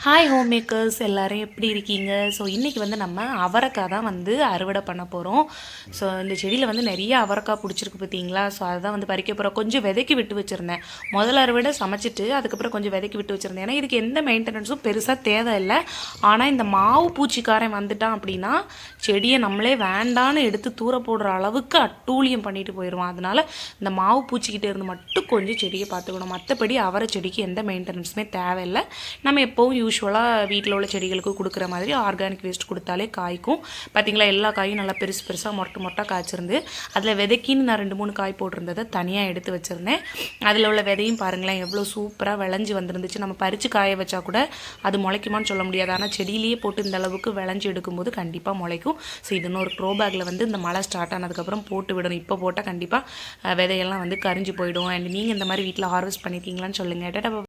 Hi home makers எல்லோரும் எப்படி இருக்கீங்க? ஸோ இன்றைக்கி வந்து நம்ம அவரைக்காய் தான் வந்து அறுவடை பண்ண போகிறோம். ஸோ இந்த செடியில் வந்து நிறைய அவரைக்காய் பிடிச்சிருக்கு பார்த்தீங்களா? ஸோ அதுதான் வந்து பறிக்க போகிறோம். கொஞ்சம் விதைக்கி விட்டு வச்சுருந்தேன். முதல் அறுவடை சமைச்சிட்டு அதுக்கப்புறம் கொஞ்சம் விதைக்கி விட்டு வச்சுருந்தேன். ஏன்னா இதுக்கு எந்த மெயின்டெனன்ஸும் பெருசாக தேவையில்லை. ஆனால் இந்த மாவு பூச்சிக்காரன் வந்துட்டான் அப்படின்னா செடியை நம்மளே வேண்டான்னு எடுத்து தூர போடுற அளவுக்கு அட்டூழியம் பண்ணிட்டு போயிடுவான். அதனால் இந்த மாவு பூச்சிக்கிட்டே இருந்து மட்டும் கொஞ்சம் செடியை பார்த்துக்கணும். மற்றபடி அவரை செடிக்கு எந்த மெயின்டெனன்ஸுமே தேவையில்லை. நம்ம எப்போவும் யூஸ்வலாக வீட்டில் உள்ள செடிகளுக்கு கொடுக்குற மாதிரி ஆர்கானிக் வேஸ்ட் கொடுத்தாலே காய்க்கும். பார்த்திங்களா, எல்லா காயும் நல்லா பெருசு பெருசாக மொட்டை காய்ச்சிருந்து அதில் விதைக்கின்னு நான் 2-3 காய் போட்டிருந்ததை தனியாக எடுத்து வச்சுருந்தேன். அதில் உள்ள விதையும் பாருங்களேன் எவ்வளோ சூப்பராக விளைஞ்சி வந்துருந்துச்சு. நம்ம பறித்து காய வச்சா கூட அது முளைக்குமான்னு சொல்ல முடியாது. ஆனால் செடியிலேயே போட்டு இந்த அளவுக்கு விளைஞ்சி எடுக்கும்போது கண்டிப்பாக முளைக்கும். ஸோ இது இன்னொரு ப்ரோ பேக்கில் வந்து இந்த மழை ஸ்டார்ட் ஆனதுக்கப்புறம் போட்டு விடணும். இப்போ போட்டால் கண்டிப்பாக விதையெல்லாம் வந்து கரிஞ்சு போயிடும். அண்ட் நீங்கள் இந்த மாதிரி வீட்டில் ஹார்வெஸ்ட் பண்ணியிருக்கீங்களான்னு சொல்லுங்கள்.